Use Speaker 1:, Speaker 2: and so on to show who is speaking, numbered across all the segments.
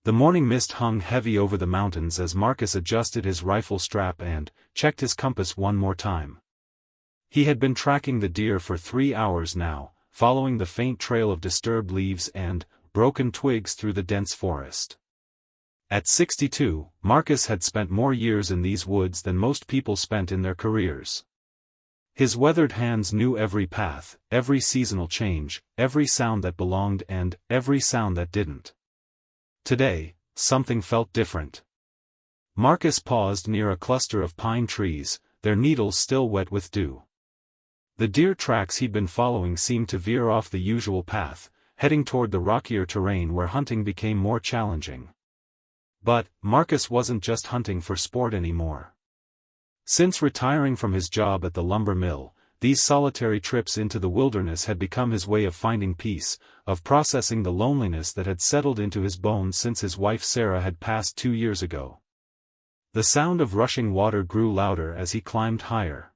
Speaker 1: The morning mist hung heavy over the mountains as Marcus adjusted his rifle strap and checked his compass one more time. He had been tracking the deer for 3 hours now, following the faint trail of disturbed leaves and broken twigs through the dense forest. At 62, Marcus had spent more years in these woods than most people spent in their careers. His weathered hands knew every path, every seasonal change, every sound that belonged and every sound that didn't. Today, something felt different. Marcus paused near a cluster of pine trees, their needles still wet with dew. The deer tracks he'd been following seemed to veer off the usual path, heading toward the rockier terrain where hunting became more challenging. But Marcus wasn't just hunting for sport anymore. Since retiring from his job at the lumber mill, these solitary trips into the wilderness had become his way of finding peace, of processing the loneliness that had settled into his bones since his wife Sarah had passed 2 years ago. The sound of rushing water grew louder as he climbed higher.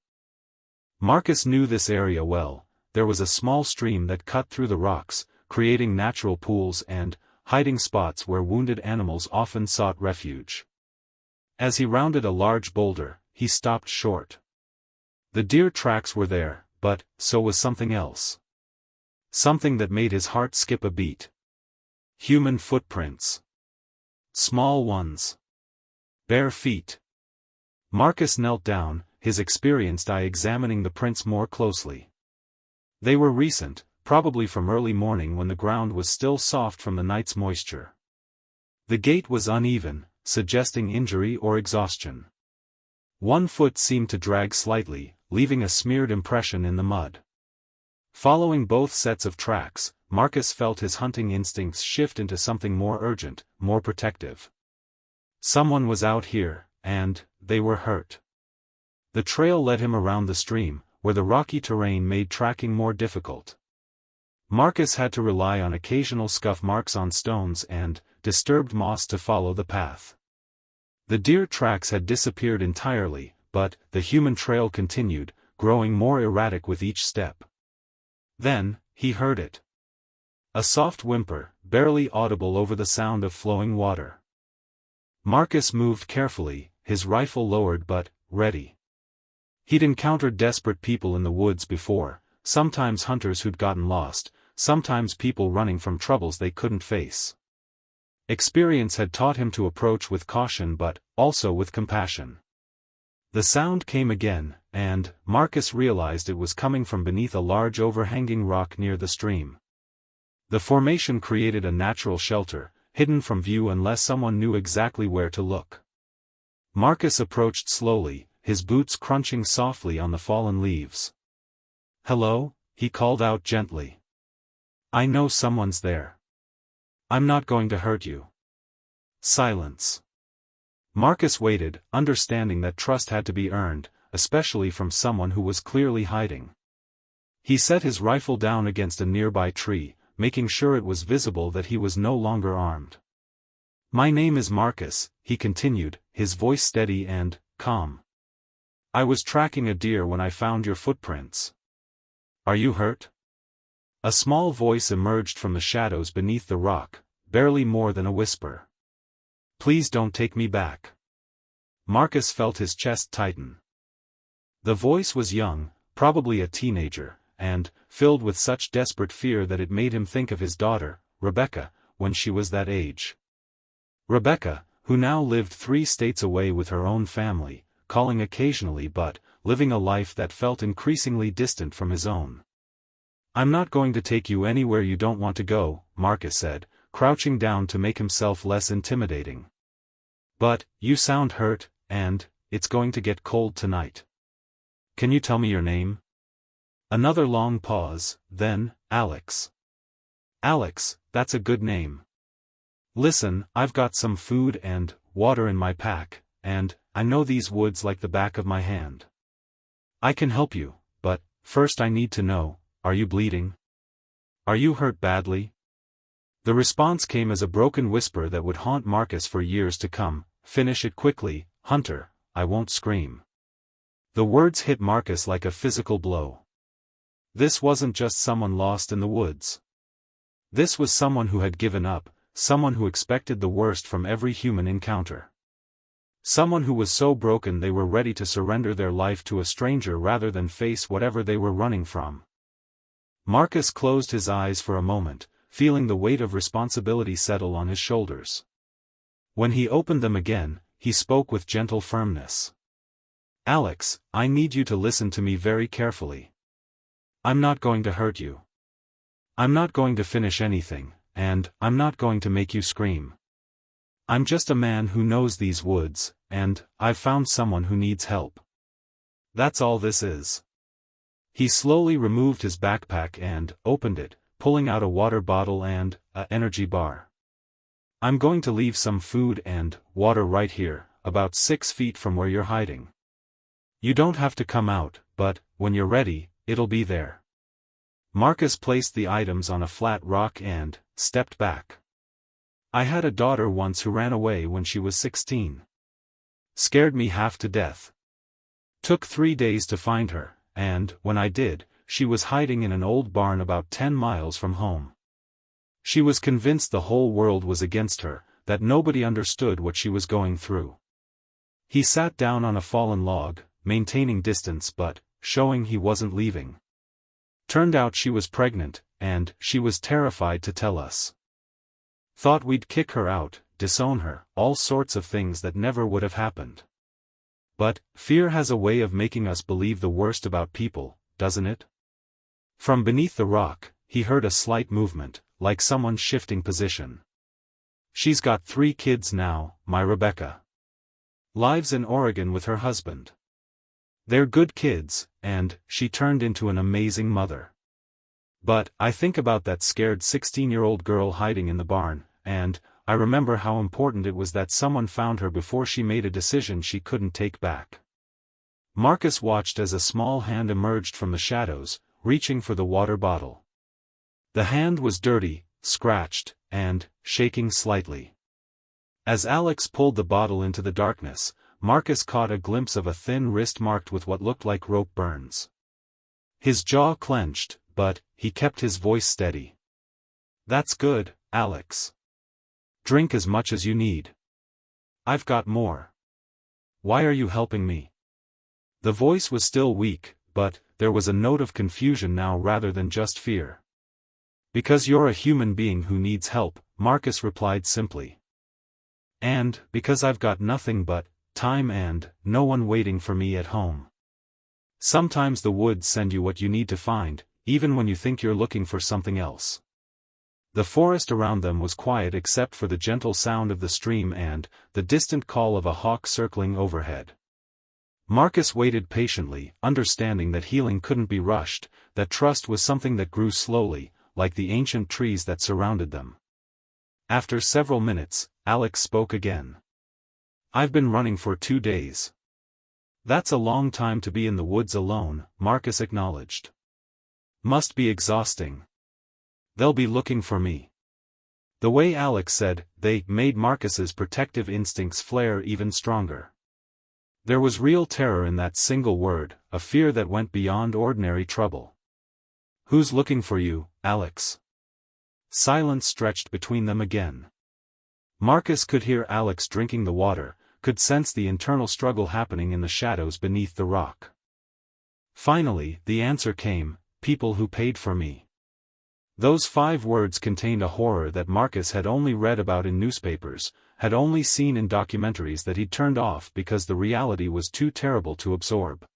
Speaker 1: Marcus knew this area well. There was a small stream that cut through the rocks, creating natural pools and hiding spots where wounded animals often sought refuge. As he rounded a large boulder, he stopped short. The deer tracks were there, but so was something else. Something that made his heart skip a beat. Human footprints. Small ones. Bare feet. Marcus knelt down, his experienced eye examining the prints more closely. They were recent, probably from early morning when the ground was still soft from the night's moisture. The gait was uneven, suggesting injury or exhaustion. One foot seemed to drag slightly, leaving a smeared impression in the mud. Following both sets of tracks, Marcus felt his hunting instincts shift into something more urgent, more protective. Someone was out here, and they were hurt. The trail led him around the stream, where the rocky terrain made tracking more difficult. Marcus had to rely on occasional scuff marks on stones and disturbed moss to follow the path. The deer tracks had disappeared entirely, but the human trail continued, growing more erratic with each step. Then, he heard it. A soft whimper, barely audible over the sound of flowing water. Marcus moved carefully, his rifle lowered but ready. He'd encountered desperate people in the woods before, sometimes hunters who'd gotten lost, sometimes people running from troubles they couldn't face. Experience had taught him to approach with caution but also with compassion. The sound came again, and Marcus realized it was coming from beneath a large overhanging rock near the stream. The formation created a natural shelter, hidden from view unless someone knew exactly where to look. Marcus approached slowly, his boots crunching softly on the fallen leaves. "Hello?" he called out gently. "I know someone's there. I'm not going to hurt you." Silence. Marcus waited, understanding that trust had to be earned, especially from someone who was clearly hiding. He set his rifle down against a nearby tree, making sure it was visible that he was no longer armed. "My name is Marcus," he continued, his voice steady and calm. "I was tracking a deer when I found your footprints. Are you hurt?" A small voice emerged from the shadows beneath the rock, barely more than a whisper. "Please don't take me back." Marcus felt his chest tighten. The voice was young, probably a teenager, and filled with such desperate fear that it made him think of his daughter, Rebecca, when she was that age. Rebecca, who now lived 3 states away with her own family, calling occasionally but living a life that felt increasingly distant from his own. "I'm not going to take you anywhere you don't want to go," Marcus said, crouching down to make himself less intimidating. "But, you sound hurt, and it's going to get cold tonight. Can you tell me your name?" Another long pause, then, "Alex." "Alex, that's a good name. Listen, I've got some food and water in my pack, and I know these woods like the back of my hand. I can help you, but first I need to know, are you bleeding? Are you hurt badly?" The response came as a broken whisper that would haunt Marcus for years to come. "Finish it quickly, Hunter, I won't scream." The words hit Marcus like a physical blow. This wasn't just someone lost in the woods. This was someone who had given up, someone who expected the worst from every human encounter. Someone who was so broken they were ready to surrender their life to a stranger rather than face whatever they were running from. Marcus closed his eyes for a moment, feeling the weight of responsibility settle on his shoulders. When he opened them again, he spoke with gentle firmness. "Alex, I need you to listen to me very carefully. I'm not going to hurt you. I'm not going to finish anything, and I'm not going to make you scream. I'm just a man who knows these woods, and I've found someone who needs help. That's all this is." He slowly removed his backpack and opened it, pulling out a water bottle and an energy bar. "I'm going to leave some food and water right here, about 6 feet from where you're hiding. You don't have to come out, but when you're ready, it'll be there." Marcus placed the items on a flat rock and stepped back. "I had a daughter once who ran away when she was 16. Scared me half to death. Took 3 days to find her, and when I did, she was hiding in an old barn about 10 miles from home. She was convinced the whole world was against her, that nobody understood what she was going through." He sat down on a fallen log, maintaining distance but showing he wasn't leaving. "Turned out she was pregnant, and she was terrified to tell us. Thought we'd kick her out, disown her, all sorts of things that never would have happened. But fear has a way of making us believe the worst about people, doesn't it?" From beneath the rock, he heard a slight movement, like someone shifting position. "She's got 3 kids now, my Rebecca. Lives in Oregon with her husband. They're good kids, and she turned into an amazing mother. But I think about that scared 16-year-old girl hiding in the barn, and I remember how important it was that someone found her before she made a decision she couldn't take back." Marcus watched as a small hand emerged from the shadows, reaching for the water bottle. The hand was dirty, scratched, and shaking slightly. As Alex pulled the bottle into the darkness, Marcus caught a glimpse of a thin wrist marked with what looked like rope burns. His jaw clenched, but he kept his voice steady. "That's good, Alex. Drink as much as you need. I've got more. Why are you helping me?" The voice was still weak, but there was a note of confusion now rather than just fear. "Because you're a human being who needs help," Marcus replied simply. "And because I've got nothing but time and no one waiting for me at home. Sometimes the woods send you what you need to find, even when you think you're looking for something else." The forest around them was quiet except for the gentle sound of the stream and the distant call of a hawk circling overhead. Marcus waited patiently, understanding that healing couldn't be rushed, that trust was something that grew slowly, like the ancient trees that surrounded them. After several minutes, Alex spoke again. "I've been running for 2 days." "That's a long time to be in the woods alone," Marcus acknowledged. "Must be exhausting. They'll be looking for me." The way Alex said "they" made Marcus's protective instincts flare even stronger. There was real terror in that single word, a fear that went beyond ordinary trouble. "Who's looking for you, Alex?" Silence stretched between them again. Marcus could hear Alex drinking the water, could sense the internal struggle happening in the shadows beneath the rock. Finally, the answer came, "People who paid for me." Those 5 words contained a horror that Marcus had only read about in newspapers, had only seen in documentaries that he'd turned off because the reality was too terrible to absorb.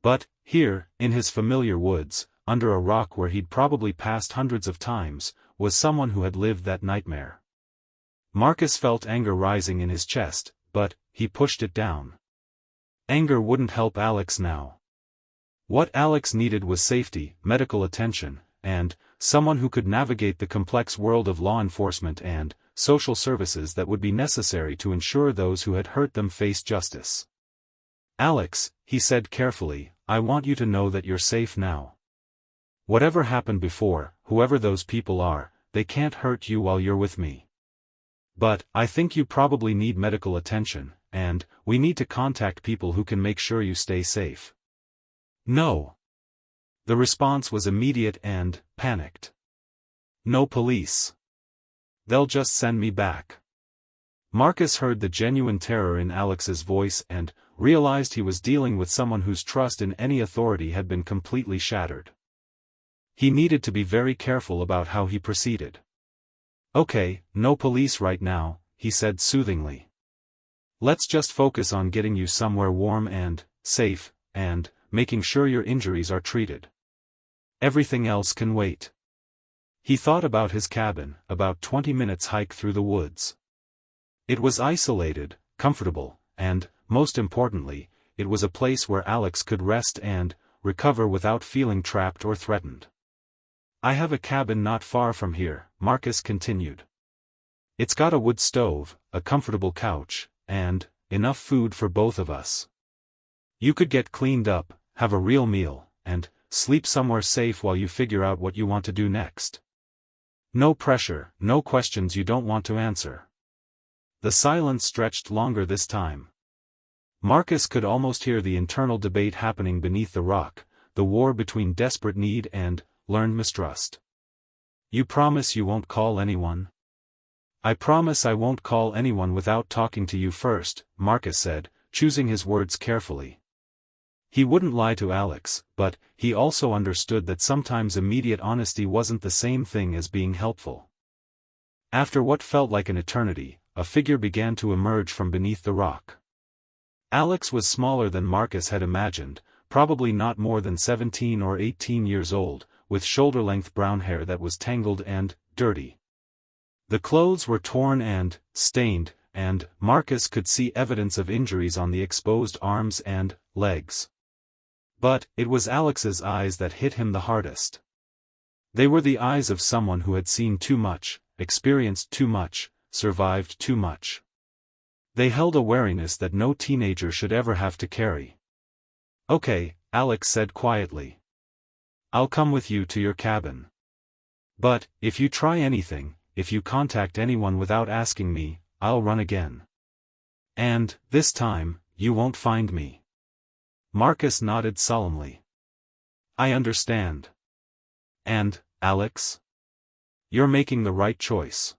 Speaker 1: But, here, in his familiar woods, under a rock where he'd probably passed hundreds of times, was someone who had lived that nightmare. Marcus felt anger rising in his chest, but he pushed it down. Anger wouldn't help Alex now. What Alex needed was safety, medical attention, and someone who could navigate the complex world of law enforcement and social services that would be necessary to ensure those who had hurt them face justice. "Alex," he said carefully, "I want you to know that you're safe now. Whatever happened before, whoever those people are, they can't hurt you while you're with me. But I think you probably need medical attention, and we need to contact people who can make sure you stay safe." "No." The response was immediate and panicked. "No police. They'll just send me back. Marcus heard the genuine terror in Alex's voice and realized he was dealing with someone whose trust in any authority had been completely shattered. He needed to be very careful about how he proceeded. "Okay, no police right now," he said soothingly. "Let's just focus on getting you somewhere warm and safe, and making sure your injuries are treated. Everything else can wait." He thought about his cabin, about 20 minutes hike through the woods. It was isolated, comfortable, and, most importantly, it was a place where Alex could rest and recover without feeling trapped or threatened. "I have a cabin not far from here," Marcus continued. "It's got a wood stove, a comfortable couch, and enough food for both of us. You could get cleaned up, have a real meal, and sleep somewhere safe while you figure out what you want to do next. No pressure, no questions you don't want to answer." The silence stretched longer this time. Marcus could almost hear the internal debate happening beneath the rock, the war between desperate need and learned mistrust. "You promise you won't call anyone?" "I promise I won't call anyone without talking to you first," Marcus said, choosing his words carefully. He wouldn't lie to Alex, but he also understood that sometimes immediate honesty wasn't the same thing as being helpful. After what felt like an eternity, a figure began to emerge from beneath the rock. Alex was smaller than Marcus had imagined, probably not more than 17 or 18 years old, with shoulder-length brown hair that was tangled and dirty. The clothes were torn and stained, and Marcus could see evidence of injuries on the exposed arms and legs. But it was Alex's eyes that hit him the hardest. They were the eyes of someone who had seen too much, experienced too much, survived too much. They held a wariness that no teenager should ever have to carry. "Okay," Alex said quietly. "I'll come with you to your cabin. But, if you try anything, if you contact anyone without asking me, I'll run again. And, this time, you won't find me." Marcus nodded solemnly. "I understand. And, Alex? You're making the right choice.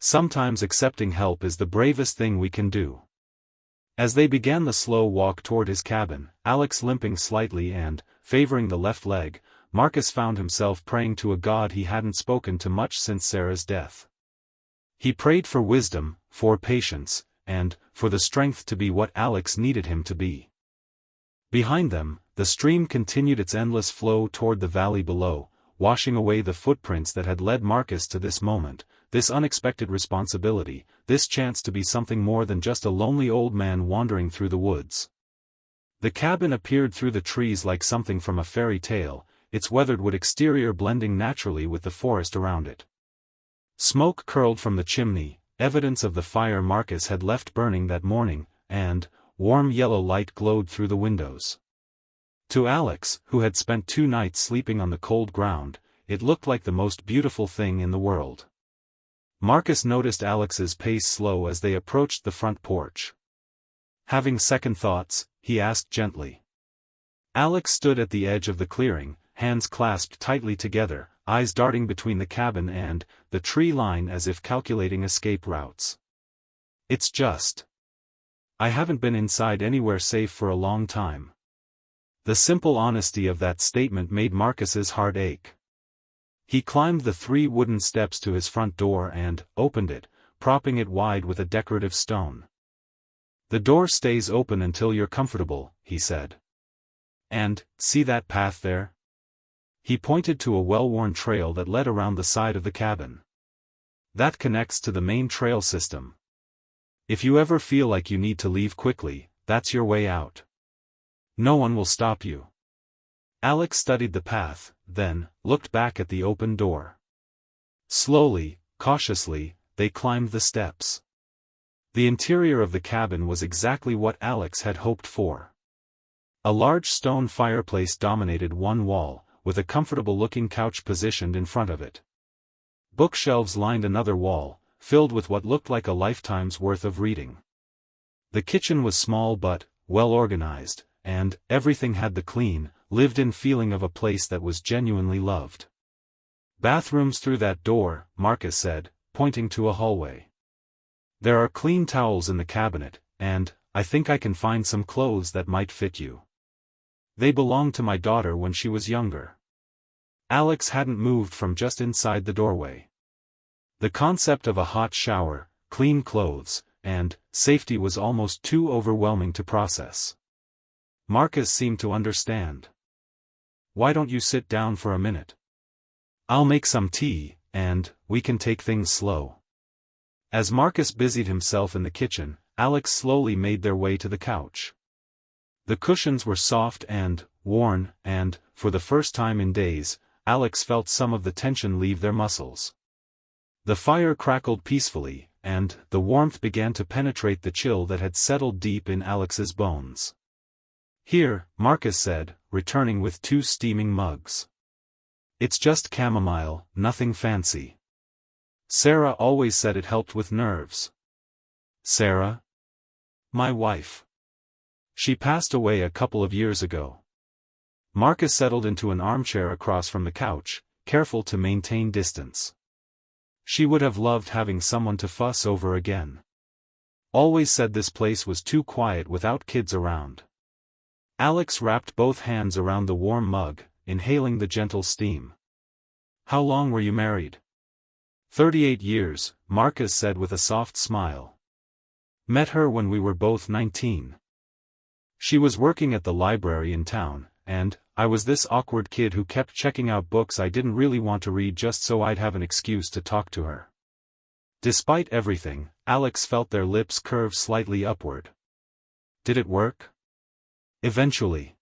Speaker 1: Sometimes accepting help is the bravest thing we can do." As they began the slow walk toward his cabin, Alex limping slightly and favoring the left leg, Marcus found himself praying to a God he hadn't spoken to much since Sarah's death. He prayed for wisdom, for patience, and for the strength to be what Alex needed him to be. Behind them, the stream continued its endless flow toward the valley below, washing away the footprints that had led Marcus to this moment, this unexpected responsibility, this chance to be something more than just a lonely old man wandering through the woods. The cabin appeared through the trees like something from a fairy tale, its weathered wood exterior blending naturally with the forest around it. Smoke curled from the chimney, evidence of the fire Marcus had left burning that morning, and warm yellow light glowed through the windows. To Alex, who had spent 2 nights sleeping on the cold ground, it looked like the most beautiful thing in the world. Marcus noticed Alex's pace slow as they approached the front porch. Having second thoughts, he asked gently. Alex stood at the edge of the clearing, hands clasped tightly together, eyes darting between the cabin and the tree line as if calculating escape routes. "It's just. I haven't been inside anywhere safe for a long time." The simple honesty of that statement made Marcus's heart ache. He climbed the 3 wooden steps to his front door and opened it, propping it wide with a decorative stone. "The door stays open until you're comfortable," he said. "And, see that path there?" He pointed to a well-worn trail that led around the side of the cabin. "That connects to the main trail system. If you ever feel like you need to leave quickly, that's your way out. No one will stop you." Alex studied the path, then looked back at the open door. Slowly, cautiously, they climbed the steps. The interior of the cabin was exactly what Alex had hoped for. A large stone fireplace dominated one wall, with a comfortable-looking couch positioned in front of it. Bookshelves lined another wall, filled with what looked like a lifetime's worth of reading. The kitchen was small but well-organized, and everything had the clean, lived-in feeling of a place that was genuinely loved. "Bathrooms through that door," Marcus said, pointing to a hallway. "There are clean towels in the cabinet, and I think I can find some clothes that might fit you. They belonged to my daughter when she was younger." Alex hadn't moved from just inside the doorway. The concept of a hot shower, clean clothes, and safety was almost too overwhelming to process. Marcus seemed to understand. "Why don't you sit down for a minute? I'll make some tea, and we can take things slow." As Marcus busied himself in the kitchen, Alex slowly made their way to the couch. The cushions were soft and worn, and, for the first time in days, Alex felt some of the tension leave their muscles. The fire crackled peacefully, and the warmth began to penetrate the chill that had settled deep in Alex's bones. "Here," Marcus said, returning with 2 steaming mugs. "It's just chamomile, nothing fancy. Sarah always said it helped with nerves." "Sarah?" "My wife. She passed away a couple of years ago." Marcus settled into an armchair across from the couch, careful to maintain distance. "She would have loved having someone to fuss over again. Always said this place was too quiet without kids around." Alex wrapped both hands around the warm mug, inhaling the gentle steam. "How long were you married?" 38 years, Marcus said with a soft smile. "Met her when we were both 19. She was working at the library in town, and I was this awkward kid who kept checking out books I didn't really want to read just so I'd have an excuse to talk to her." Despite everything, Alex felt their lips curve slightly upward. "Did it work?" "Eventually.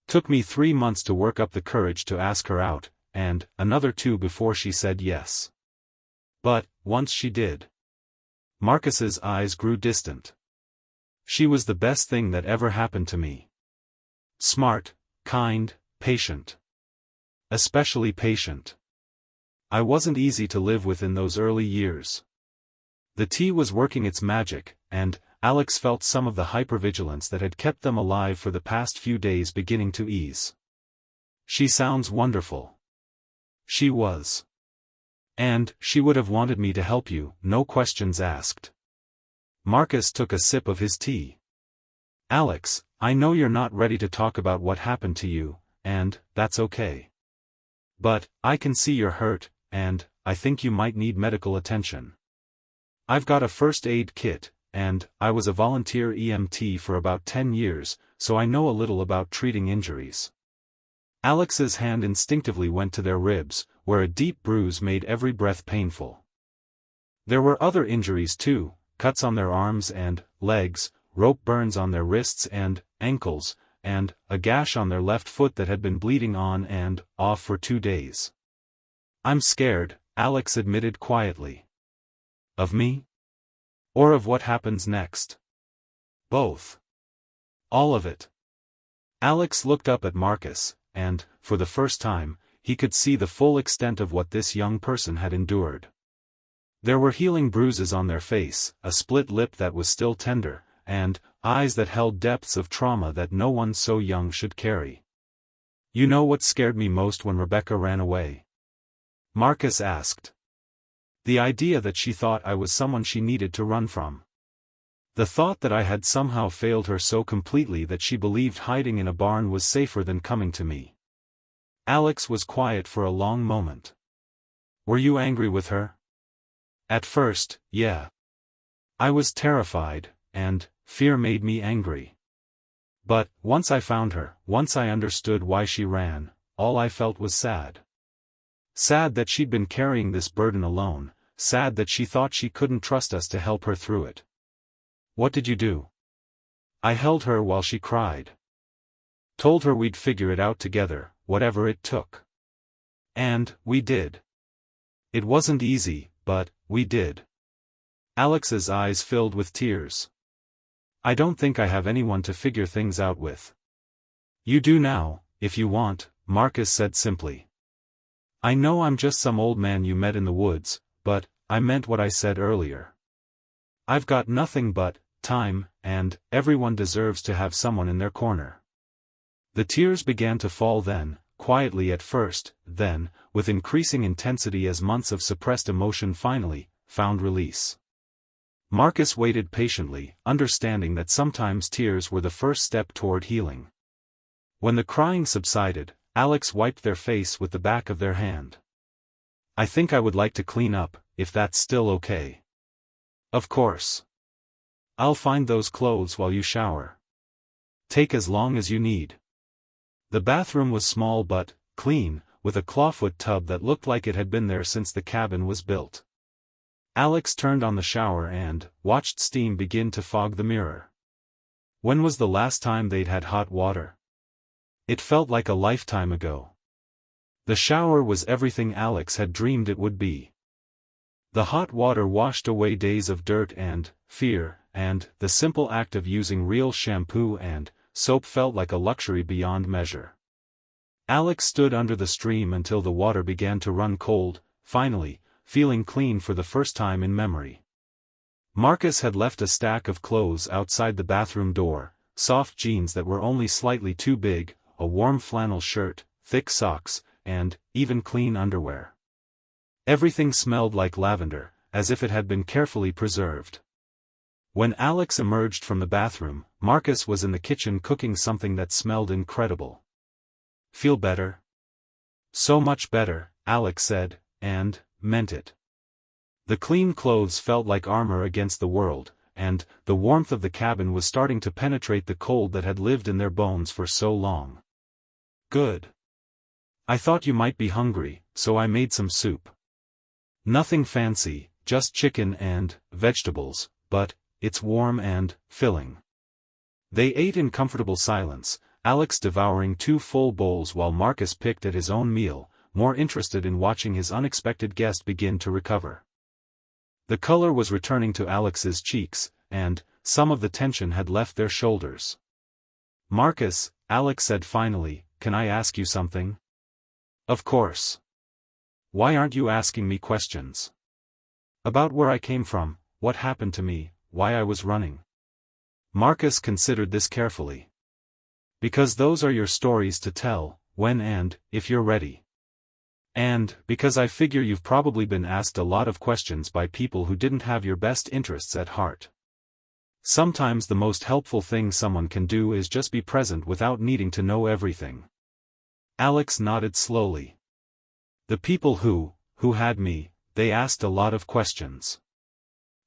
Speaker 1: Took me 3 months to work up the courage to ask her out, and another 2 before she said yes. But, once she did." Marcus's eyes grew distant. "She was the best thing that ever happened to me. Smart, kind, patient. Especially patient. I wasn't easy to live with in those early years." The tea was working its magic, and Alex felt some of the hypervigilance that had kept them alive for the past few days beginning to ease. "She sounds wonderful." She was. "And she would have wanted me to help you, no questions asked." Marcus took a sip of his tea. "Alex, I know you're not ready to talk about what happened to you, and that's okay. But I can see you're hurt, and I think you might need medical attention. I've got a first aid kit, and I was a volunteer EMT for about 10 years, so I know a little about treating injuries." Alex's hand instinctively went to their ribs, where a deep bruise made every breath painful. There were other injuries too, cuts on their arms and legs, rope burns on their wrists and ankles, and a gash on their left foot that had been bleeding on and off for 2 days. "I'm scared," Alex admitted quietly. "Of me? Or of what happens next?" "Both. All of it." Alex looked up at Marcus, and, for the first time, he could see the full extent of what this young person had endured. There were healing bruises on their face, a split lip that was still tender, and eyes that held depths of trauma that no one so young should carry. "You know what scared me most when Rebecca ran away?" Marcus asked. "The idea that she thought I was someone she needed to run from. The thought that I had somehow failed her so completely that she believed hiding in a barn was safer than coming to me." Alex was quiet for a long moment. "Were you angry with her?" "At first, yeah. I was terrified, and fear made me angry. But once I found her, once I understood why she ran, all I felt was sad. Sad that she'd been carrying this burden alone, sad that she thought she couldn't trust us to help her through it." "What did you do?" "I held her while she cried. Told her we'd figure it out together, whatever it took. And we did. It wasn't easy, but we did." Alex's eyes filled with tears. "I don't think I have anyone to figure things out with." "You do now, if you want," Marcus said simply. "I know I'm just some old man you met in the woods, but I meant what I said earlier. I've got nothing but time, and everyone deserves to have someone in their corner." The tears began to fall then, quietly at first, then, with increasing intensity as months of suppressed emotion finally found release. Marcus waited patiently, understanding that sometimes tears were the first step toward healing. When the crying subsided, Alex wiped their face with the back of their hand. "I think I would like to clean up, if that's still okay." "Of course. I'll find those clothes while you shower. Take as long as you need." The bathroom was small but clean, with a clawfoot tub that looked like it had been there since the cabin was built. Alex turned on the shower and watched steam begin to fog the mirror. When was the last time they'd had hot water? It felt like a lifetime ago. The shower was everything Alex had dreamed it would be. The hot water washed away days of dirt and fear, and the simple act of using real shampoo and soap felt like a luxury beyond measure. Alex stood under the stream until the water began to run cold, finally, feeling clean for the first time in memory. Marcus had left a stack of clothes outside the bathroom door, soft jeans that were only slightly too big, a warm flannel shirt, thick socks, and even clean underwear. Everything smelled like lavender, as if it had been carefully preserved. When Alex emerged from the bathroom, Marcus was in the kitchen cooking something that smelled incredible. "Feel better?" "So much better," Alex said, and meant it. The clean clothes felt like armor against the world, and the warmth of the cabin was starting to penetrate the cold that had lived in their bones for so long. "Good. I thought you might be hungry, so I made some soup. Nothing fancy, just chicken and vegetables, but it's warm and filling." They ate in comfortable silence, Alex devouring 2 full bowls while Marcus picked at his own meal, more interested in watching his unexpected guest begin to recover. The color was returning to Alex's cheeks, and some of the tension had left their shoulders. "Marcus," Alex said finally, "can I ask you something?" "Of course. Why aren't you asking me questions? About where I came from, what happened to me, why I was running?" Marcus considered this carefully. "Because those are your stories to tell, when and if you're ready. And because I figure you've probably been asked a lot of questions by people who didn't have your best interests at heart. Sometimes the most helpful thing someone can do is just be present without needing to know everything." Alex nodded slowly. "The people who had me, they asked a lot of questions.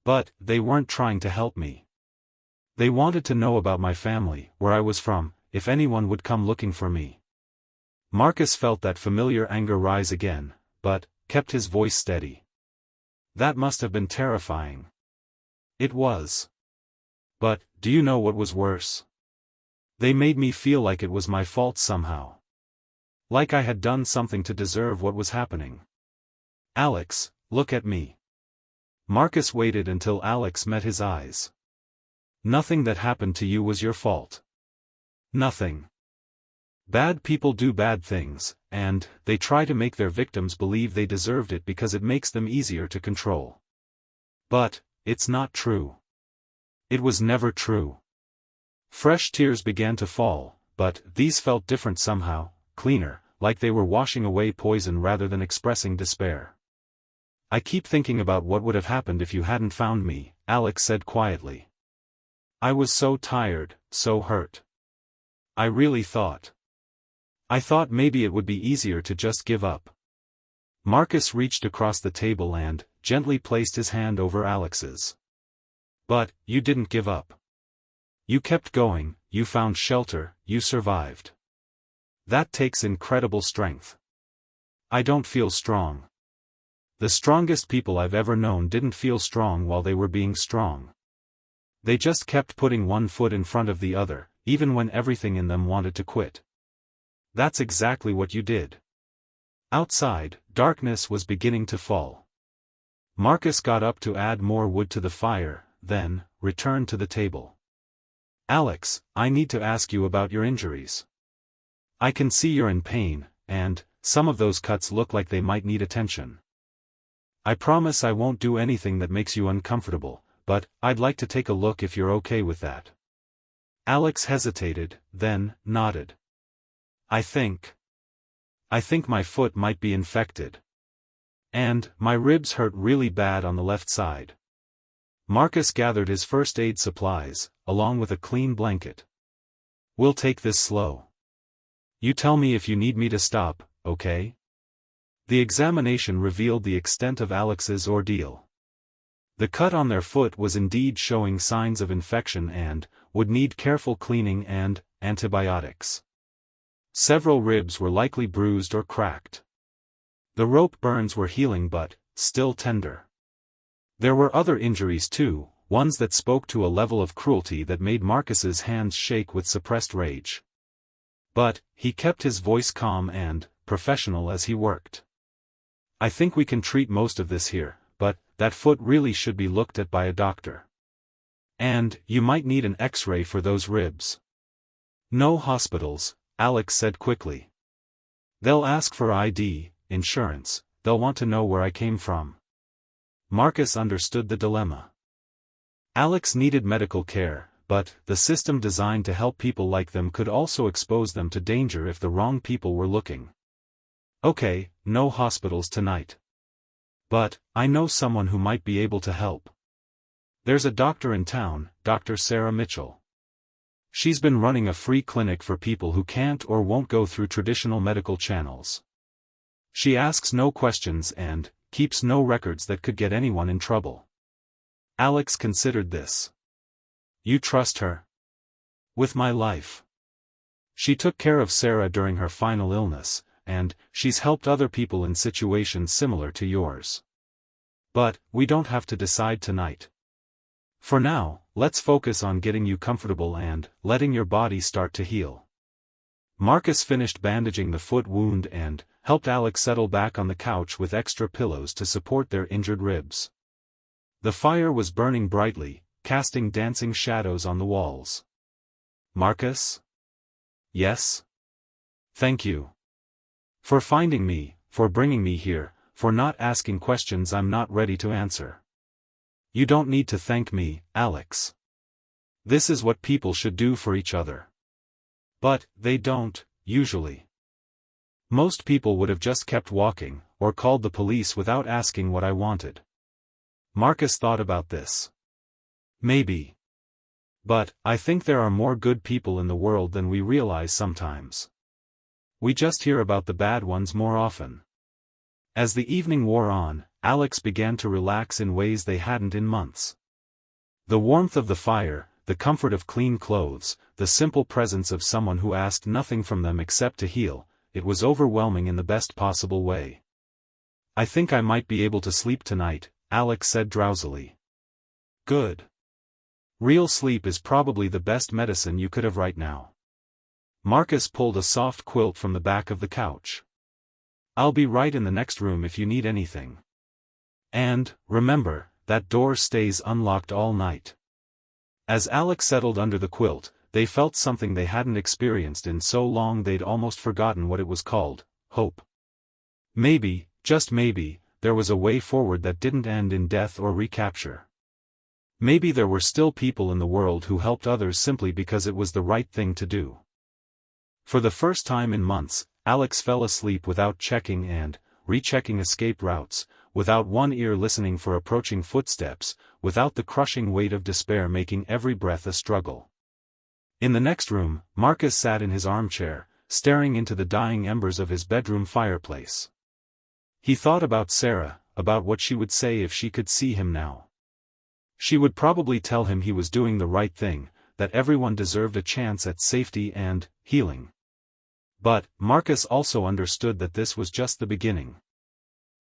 Speaker 1: But they weren't trying to help me. They wanted to know about my family, where I was from, if anyone would come looking for me." Marcus felt that familiar anger rise again, but kept his voice steady. "That must have been terrifying." "It was. But, do you know what was worse? They made me feel like it was my fault somehow. Like I had done something to deserve what was happening." "Alex, look at me." Marcus waited until Alex met his eyes. "Nothing that happened to you was your fault. Nothing. Bad people do bad things, and they try to make their victims believe they deserved it because it makes them easier to control. But it's not true. It was never true." Fresh tears began to fall, but these felt different somehow, cleaner, like they were washing away poison rather than expressing despair. "I keep thinking about what would have happened if you hadn't found me," Alex said quietly. "I was so tired, so hurt. I really thought. I thought maybe it would be easier to just give up." Marcus reached across the table and gently placed his hand over Alex's. "But you didn't give up. You kept going, you found shelter, you survived. That takes incredible strength. I don't feel strong. The strongest people I've ever known didn't feel strong while they were being strong. They just kept putting one foot in front of the other, even when everything in them wanted to quit. That's exactly what you did." Outside, darkness was beginning to fall. Marcus got up to add more wood to the fire, then returned to the table. "Alex, I need to ask you about your injuries. I can see you're in pain, and some of those cuts look like they might need attention. I promise I won't do anything that makes you uncomfortable, but I'd like to take a look if you're okay with that." Alex hesitated, then nodded. "I think I think my foot might be infected. And, my ribs hurt really bad on the left side. Marcus gathered his first aid supplies, along with a clean blanket. We'll take this slow. You tell me if you need me to stop, okay? The examination revealed the extent of Alex's ordeal. The cut on their foot was indeed showing signs of infection and would need careful cleaning and antibiotics. Several ribs were likely bruised or cracked. The rope burns were healing but still tender. There were other injuries too, ones that spoke to a level of cruelty that made Marcus's hands shake with suppressed rage. But he kept his voice calm and professional as he worked. I think we can treat most of this here, but that foot really should be looked at by a doctor. And you might need an X-ray for those ribs. No hospitals, Alex said quickly. They'll ask for ID, insurance, they'll want to know where I came from. Marcus understood the dilemma. Alex needed medical care, but the system designed to help people like them could also expose them to danger if the wrong people were looking. Okay, no hospitals tonight. But I know someone who might be able to help. There's a doctor in town, Dr. Sarah Mitchell. She's been running a free clinic for people who can't or won't go through traditional medical channels. She asks no questions and keeps no records that could get anyone in trouble. Alex considered this. You trust her? With my life. She took care of Sarah during her final illness, and she's helped other people in situations similar to yours. But we don't have to decide tonight. For now, let's focus on getting you comfortable and letting your body start to heal. Marcus finished bandaging the foot wound and helped Alex settle back on the couch with extra pillows to support their injured ribs. The fire was burning brightly, casting dancing shadows on the walls. Marcus? Yes? Thank you. For finding me, for bringing me here, for not asking questions I'm not ready to answer. You don't need to thank me, Alex. This is what people should do for each other. But they don't, usually. Most people would have just kept walking, or called the police without asking what I wanted. Marcus thought about this. Maybe. But I think there are more good people in the world than we realize sometimes. We just hear about the bad ones more often. As the evening wore on, Alex began to relax in ways they hadn't in months. The warmth of the fire, the comfort of clean clothes, the simple presence of someone who asked nothing from them except to heal, it was overwhelming in the best possible way. I think I might be able to sleep tonight, Alex said drowsily. Good. Real sleep is probably the best medicine you could have right now. Marcus pulled a soft quilt from the back of the couch. I'll be right in the next room if you need anything. And, remember, that door stays unlocked all night. As Alex settled under the quilt, they felt something they hadn't experienced in so long they'd almost forgotten what it was called, hope. Maybe, just maybe, there was a way forward that didn't end in death or recapture. Maybe there were still people in the world who helped others simply because it was the right thing to do. For the first time in months, Alex fell asleep without checking and rechecking escape routes, without one ear listening for approaching footsteps, without the crushing weight of despair making every breath a struggle. In the next room, Marcus sat in his armchair, staring into the dying embers of his bedroom fireplace. He thought about Sarah, about what she would say if she could see him now. She would probably tell him he was doing the right thing, that everyone deserved a chance at safety and healing. But Marcus also understood that this was just the beginning.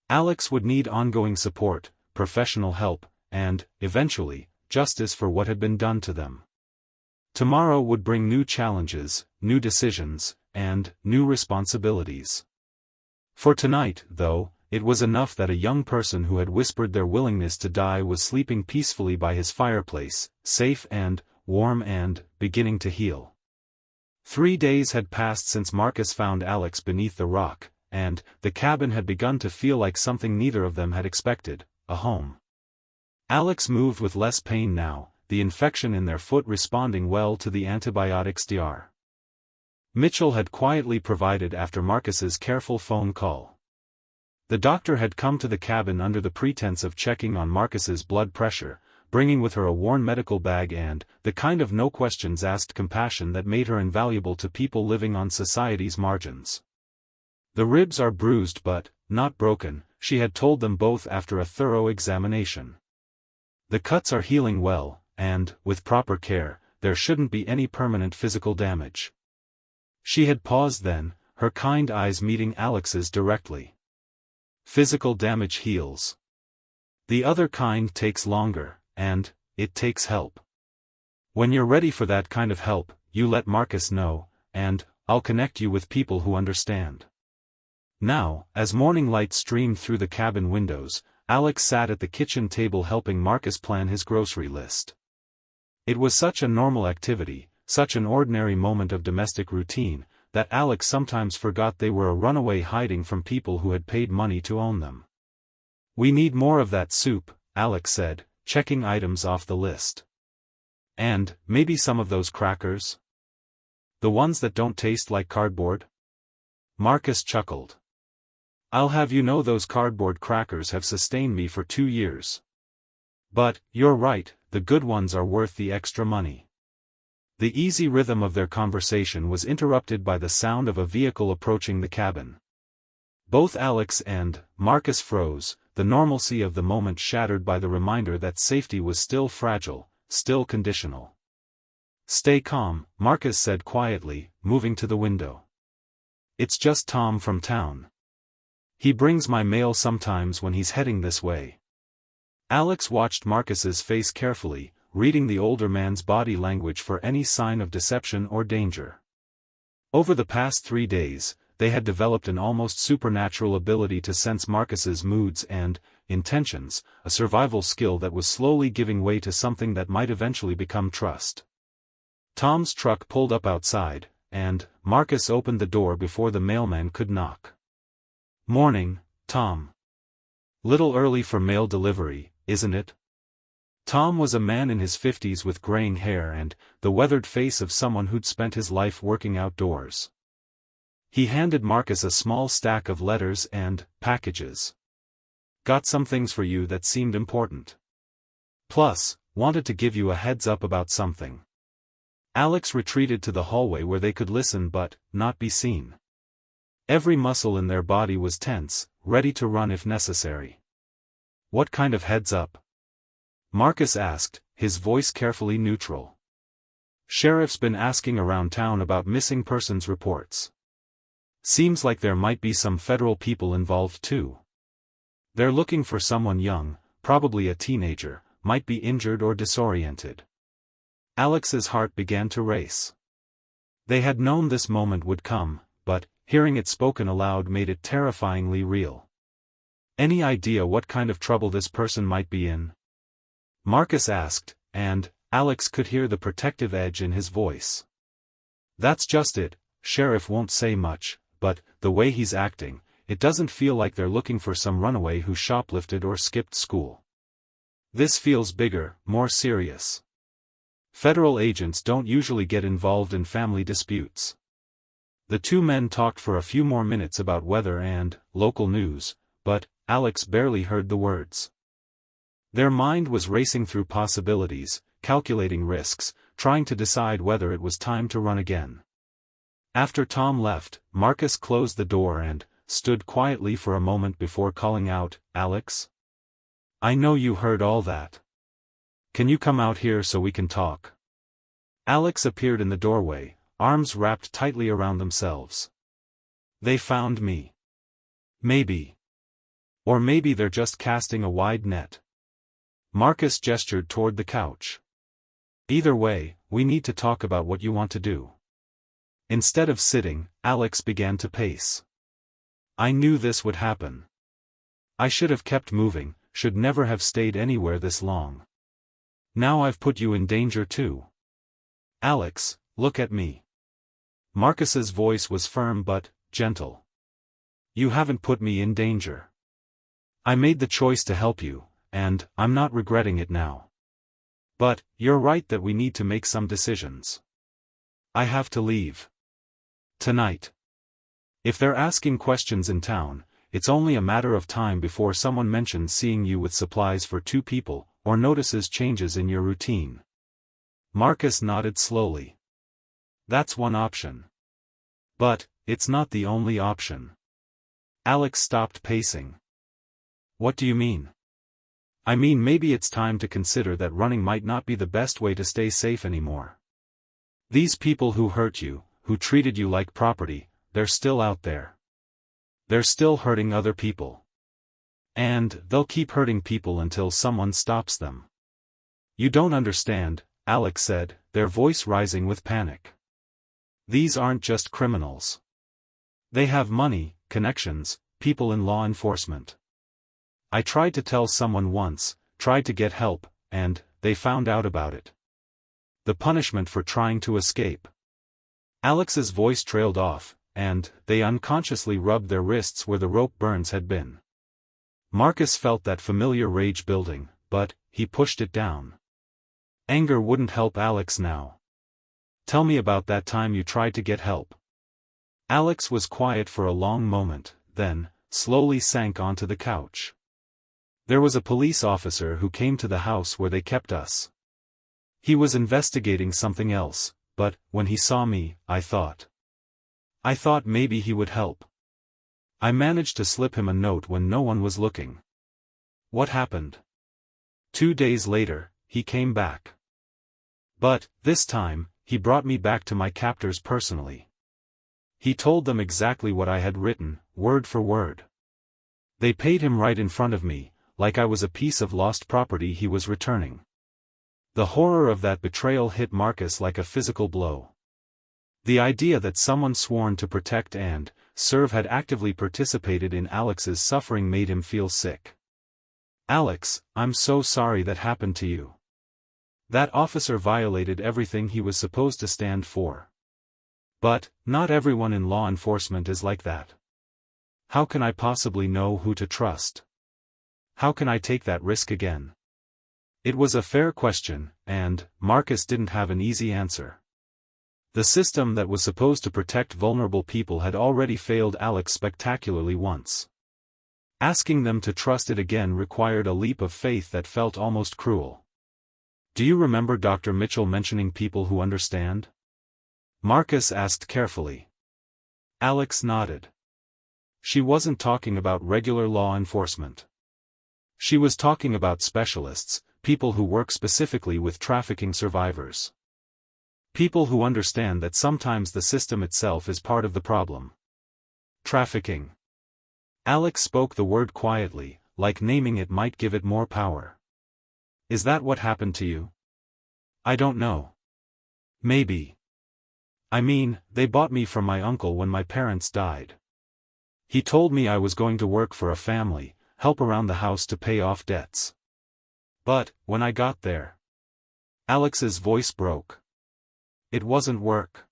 Speaker 1: Alex would need ongoing support, professional help, and, eventually, justice for what had been done to them. Tomorrow would bring new challenges, new decisions, and new responsibilities. For tonight, though, it was enough that a young person who had whispered their willingness to die was sleeping peacefully by his fireplace, safe and warm and beginning to heal. 3 days had passed since Marcus found Alex beneath the rock, and the cabin had begun to feel like something neither of them had expected, a home. Alex moved with less pain now, the infection in their foot responding well to the antibiotics. Dr. Mitchell had quietly provided after Marcus's careful phone call. The doctor had come to the cabin under the pretense of checking on Marcus's blood pressure, bringing with her a worn medical bag and the kind of no-questions-asked compassion that made her invaluable to people living on society's margins. The ribs are bruised but not broken, she had told them both after a thorough examination. The cuts are healing well, and, with proper care, there shouldn't be any permanent physical damage. She had paused then, her kind eyes meeting Alex's directly. Physical damage heals. The other kind takes longer, and it takes help. When you're ready for that kind of help, you let Marcus know, and I'll connect you with people who understand. Now, as morning light streamed through the cabin windows, Alex sat at the kitchen table helping Marcus plan his grocery list. It was such a normal activity, such an ordinary moment of domestic routine, that Alex sometimes forgot they were a runaway hiding from people who had paid money to own them. "We need more of that soup," Alex said, checking items off the list. "And, maybe some of those crackers? The ones that don't taste like cardboard?" Marcus chuckled. "I'll have you know those cardboard crackers have sustained me for 2 years. But, you're right, the good ones are worth the extra money." The easy rhythm of their conversation was interrupted by the sound of a vehicle approaching the cabin. Both Alex and Marcus froze, the normalcy of the moment shattered by the reminder that safety was still fragile, still conditional. "Stay calm," Marcus said quietly, moving to the window. "It's just Tom from town. He brings my mail sometimes when he's heading this way." Alex watched Marcus's face carefully, reading the older man's body language for any sign of deception or danger. Over the past 3 days, they had developed an almost supernatural ability to sense Marcus's moods and intentions, a survival skill that was slowly giving way to something that might eventually become trust. Tom's truck pulled up outside, and Marcus opened the door before the mailman could knock. "Morning, Tom. Little early for mail delivery, isn't it?" Tom was a man in his 50s with graying hair and the weathered face of someone who'd spent his life working outdoors. He handed Marcus a small stack of letters and packages. "Got some things for you that seemed important. Plus, wanted to give you a heads up about something." Alex retreated to the hallway where they could listen but not be seen. Every muscle in their body was tense, ready to run if necessary. "What kind of heads up?" Marcus asked, his voice carefully neutral. "Sheriff's been asking around town about missing persons reports. Seems like there might be some federal people involved too. They're looking for someone young, probably a teenager, might be injured or disoriented." Alex's heart began to race. They had known this moment would come, but hearing it spoken aloud made it terrifyingly real. "Any idea what kind of trouble this person might be in?" Marcus asked, and Alex could hear the protective edge in his voice. "That's just it, Sheriff won't say much, but the way he's acting, it doesn't feel like they're looking for some runaway who shoplifted or skipped school. This feels bigger, more serious. Federal agents don't usually get involved in family disputes." The two men talked for a few more minutes about weather and local news, but Alex barely heard the words. Their mind was racing through possibilities, calculating risks, trying to decide whether it was time to run again. After Tom left, Marcus closed the door and stood quietly for a moment before calling out, "Alex? I know you heard all that. Can you come out here so we can talk?" Alex appeared in the doorway, arms wrapped tightly around themselves. "They found me. Maybe. Or maybe they're just casting a wide net." Marcus gestured toward the couch. "Either way, we need to talk about what you want to do." Instead of sitting, Alex began to pace. "I knew this would happen. I should have kept moving, should never have stayed anywhere this long. Now I've put you in danger too. Alex, look at me." Marcus's voice was firm but gentle. "You haven't put me in danger. I made the choice to help you, and I'm not regretting it now. But, you're right that we need to make some decisions. I have to leave. Tonight. If they're asking questions in town, it's only a matter of time before someone mentions seeing you with supplies for 2 people, or notices changes in your routine. Marcus nodded slowly. That's one option. But, it's not the only option. Alex stopped pacing. What do you mean? I mean, maybe it's time to consider that running might not be the best way to stay safe anymore. These people who hurt you, who treated you like property, they're still out there. They're still hurting other people. And they'll keep hurting people until someone stops them. You don't understand, Alex said, their voice rising with panic. These aren't just criminals. They have money, connections, people in law enforcement. I tried to tell someone once, tried to get help, and they found out about it. The punishment for trying to escape. Alex's voice trailed off, and they unconsciously rubbed their wrists where the rope burns had been. Marcus felt that familiar rage building, but he pushed it down. Anger wouldn't help Alex now. Tell me about that time you tried to get help. Alex was quiet for a long moment, then slowly sank onto the couch. There was a police officer who came to the house where they kept us. He was investigating something else, but when he saw me, I thought maybe he would help. I managed to slip him a note when no one was looking. What happened? 2 days later, he came back. But, this time, he brought me back to my captors personally. He told them exactly what I had written, word for word. They paid him right in front of me, like I was a piece of lost property he was returning. The horror of that betrayal hit Marcus like a physical blow. The idea that someone sworn to protect and serve had actively participated in Alex's suffering made him feel sick. Alex, I'm so sorry that happened to you. That officer violated everything he was supposed to stand for. But, not everyone in law enforcement is like that. How can I possibly know who to trust? How can I take that risk again? It was a fair question, and Marcus didn't have an easy answer. The system that was supposed to protect vulnerable people had already failed Alex spectacularly once. Asking them to trust it again required a leap of faith that felt almost cruel. Do you remember Dr. Mitchell mentioning people who understand? Marcus asked carefully. Alex nodded. She wasn't talking about regular law enforcement. She was talking about specialists, people who work specifically with trafficking survivors. People who understand that sometimes the system itself is part of the problem. Trafficking. Alex spoke the word quietly, like naming it might give it more power. Is that what happened to you? I don't know. Maybe. I mean, they bought me from my uncle when my parents died. He told me I was going to work for a family, help around the house to pay off debts. But, when I got there, Alex's voice broke. It wasn't work.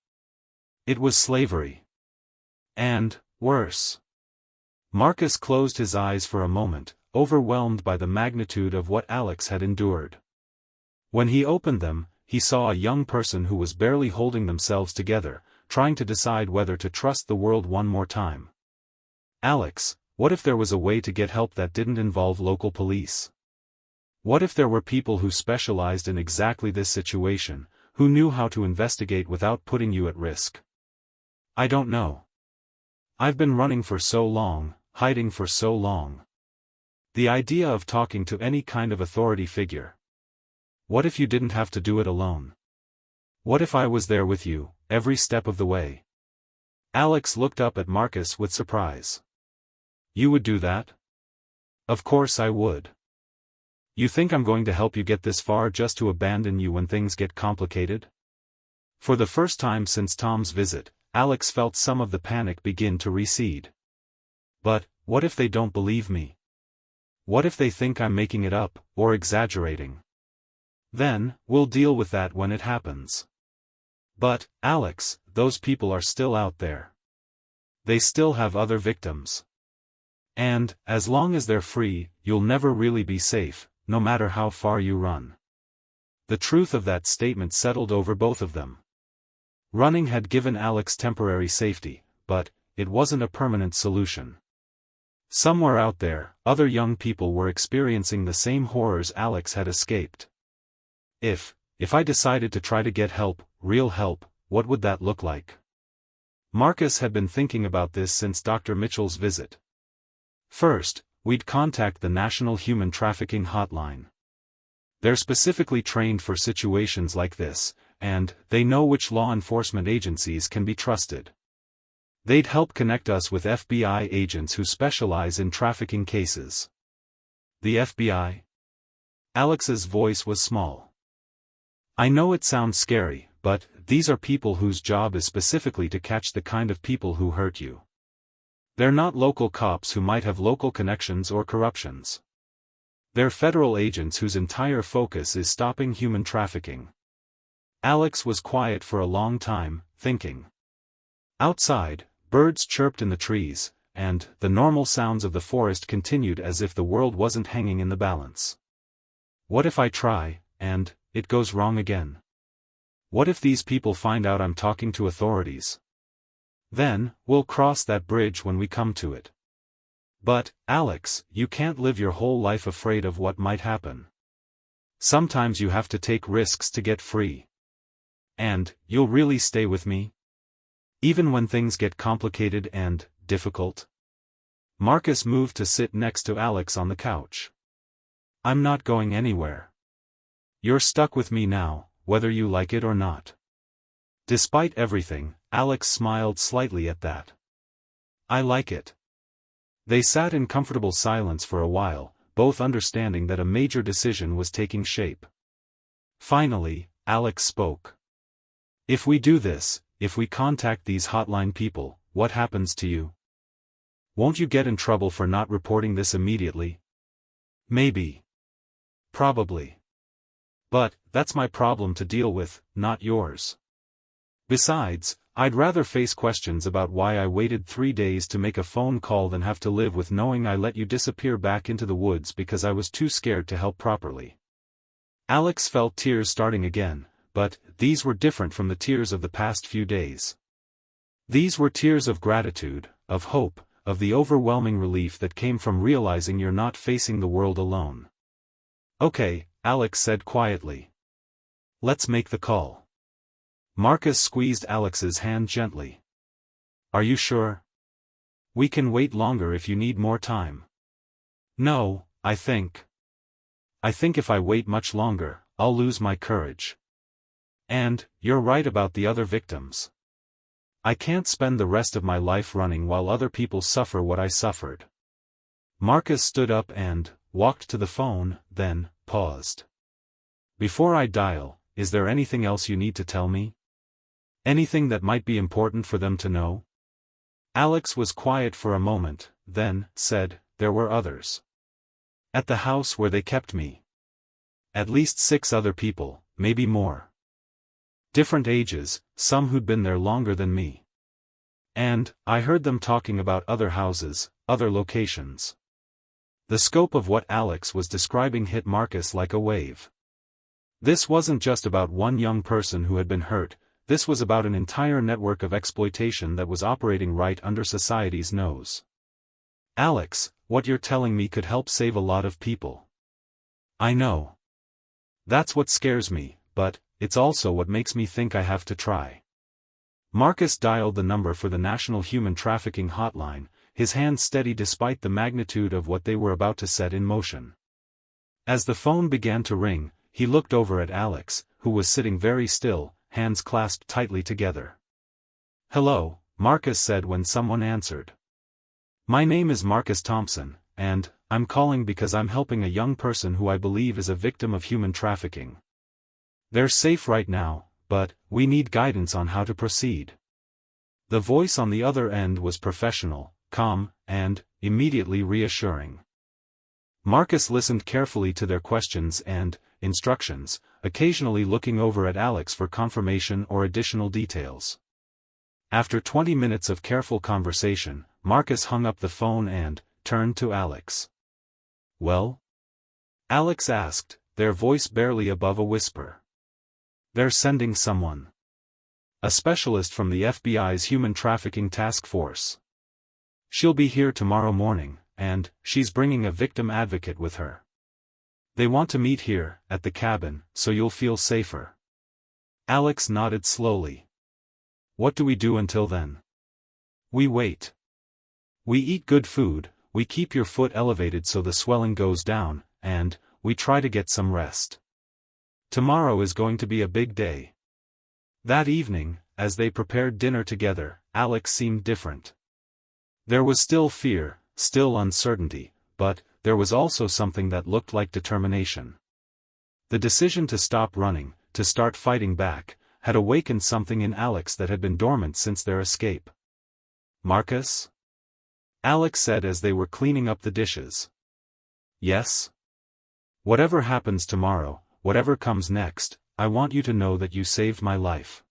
Speaker 1: It was slavery. And, worse. Marcus closed his eyes for a moment, overwhelmed by the magnitude of what Alex had endured. When he opened them, he saw a young person who was barely holding themselves together, trying to decide whether to trust the world one more time. Alex, what if there was a way to get help that didn't involve local police? What if there were people who specialized in exactly this situation, who knew how to investigate without putting you at risk? I don't know. I've been running for so long, hiding for so long. The idea of talking to any kind of authority figure. What if you didn't have to do it alone? What if I was there with you, every step of the way? Alex looked up at Marcus with surprise. You would do that? Of course I would. You think I'm going to help you get this far just to abandon you when things get complicated? For the first time since Tom's visit, Alex felt some of the panic begin to recede. But, what if they don't believe me? What if they think I'm making it up, or exaggerating? Then, we'll deal with that when it happens. But, Alex, those people are still out there. They still have other victims. And, as long as they're free, you'll never really be safe, no matter how far you run. The truth of that statement settled over both of them. Running had given Alex temporary safety, but it wasn't a permanent solution. Somewhere out there, other young people were experiencing the same horrors Alex had escaped. If I decided to try to get help, real help, what would that look like? Marcus had been thinking about this since Dr. Mitchell's visit. First, we'd contact the National Human Trafficking Hotline. They're specifically trained for situations like this, and they know which law enforcement agencies can be trusted. They'd help connect us with FBI agents who specialize in trafficking cases. The FBI? Alex's voice was small. I know it sounds scary, but these are people whose job is specifically to catch the kind of people who hurt you. They're not local cops who might have local connections or corruptions. They're federal agents whose entire focus is stopping human trafficking. Alex was quiet for a long time, thinking. Outside, birds chirped in the trees, and the normal sounds of the forest continued as if the world wasn't hanging in the balance. What if I try, and it goes wrong again? What if these people find out I'm talking to authorities? Then, we'll cross that bridge when we come to it. But, Alex, you can't live your whole life afraid of what might happen. Sometimes you have to take risks to get free. And, you'll really stay with me? Even when things get complicated and difficult? Marcus moved to sit next to Alex on the couch. I'm not going anywhere. You're stuck with me now, whether you like it or not. Despite everything, Alex smiled slightly at that. I like it. They sat in comfortable silence for a while, both understanding that a major decision was taking shape. Finally, Alex spoke. If we do this, if we contact these hotline people, what happens to you? Won't you get in trouble for not reporting this immediately? Maybe. Probably. But, that's my problem to deal with, not yours. Besides, I'd rather face questions about why I waited 3 days to make a phone call than have to live with knowing I let you disappear back into the woods because I was too scared to help properly. Alex felt tears starting again, but these were different from the tears of the past few days. These were tears of gratitude, of hope, of the overwhelming relief that came from realizing you're not facing the world alone. Okay, Alex said quietly. Let's make the call. Marcus squeezed Alex's hand gently. Are you sure? We can wait longer if you need more time. No, I think if I wait much longer, I'll lose my courage. And, you're right about the other victims. I can't spend the rest of my life running while other people suffer what I suffered. Marcus stood up and walked to the phone, then paused. Before I dial, is there anything else you need to tell me? Anything that might be important for them to know? Alex was quiet for a moment, then said, there were others. At the house where they kept me. At least 6 other people, maybe more. Different ages, some who'd been there longer than me. And, I heard them talking about other houses, other locations. The scope of what Alex was describing hit Marcus like a wave. This wasn't just about one young person who had been hurt, this was about an entire network of exploitation that was operating right under society's nose. Alex, what you're telling me could help save a lot of people. I know. That's what scares me, but it's also what makes me think I have to try. Marcus dialed the number for the National Human Trafficking Hotline, his hand steady despite the magnitude of what they were about to set in motion. As the phone began to ring, he looked over at Alex, who was sitting very still, hands clasped tightly together. Hello, Marcus said when someone answered. My name is Marcus Thompson, and I'm calling because I'm helping a young person who I believe is a victim of human trafficking. They're safe right now, but we need guidance on how to proceed. The voice on the other end was professional, calm, and immediately reassuring. Marcus listened carefully to their questions and instructions, occasionally looking over at Alex for confirmation or additional details. After 20 minutes of careful conversation, Marcus hung up the phone and turned to Alex. Well? Alex asked, their voice barely above a whisper. They're sending someone. a specialist from the FBI's Human Trafficking Task Force. She'll be here tomorrow morning, and she's bringing a victim advocate with her. They want to meet here, at the cabin, so you'll feel safer. Alex nodded slowly. What do we do until then? We wait. We eat good food, we keep your foot elevated so the swelling goes down, and we try to get some rest. Tomorrow is going to be a big day. That evening, as they prepared dinner together, Alex seemed different. There was still fear, still uncertainty, but there was also something that looked like determination. The decision to stop running, to start fighting back, had awakened something in Alex that had been dormant since their escape. Marcus? Alex said as they were cleaning up the dishes. Yes? Whatever happens tomorrow, whatever comes next, I want you to know that you saved my life.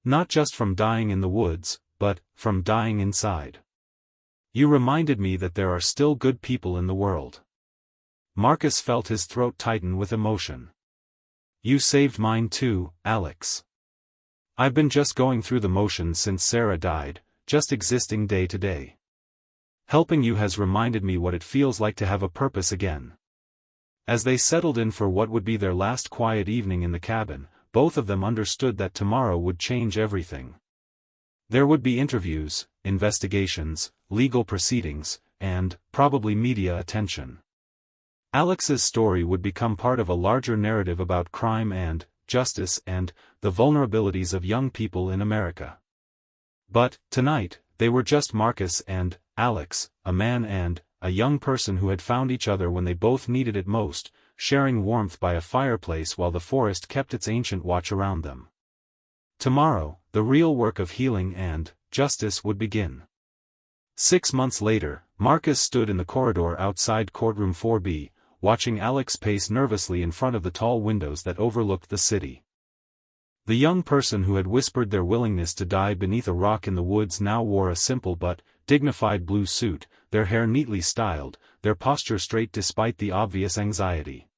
Speaker 1: Not just from dying in the woods, but from dying inside. You reminded me that there are still good people in the world. Marcus felt his throat tighten with emotion. You saved mine too, Alex. I've been just going through the motions since Sarah died, just existing day to day. Helping you has reminded me what it feels like to have a purpose again. As they settled in for what would be their last quiet evening in the cabin, both of them understood that tomorrow would change everything. There would be interviews, investigations, legal proceedings, and, probably media attention. Alex's story would become part of a larger narrative about crime and justice and the vulnerabilities of young people in America. But, tonight, they were just Marcus and Alex, a man and a young person who had found each other when they both needed it most, sharing warmth by a fireplace while the forest kept its ancient watch around them. Tomorrow, the real work of healing and justice would begin. 6 months later, Marcus stood in the corridor outside courtroom 4B, watching Alex pace nervously in front of the tall windows that overlooked the city. The young person who had whispered their willingness to die beneath a rock in the woods now wore a simple but dignified blue suit, their hair neatly styled, their posture straight despite the obvious anxiety.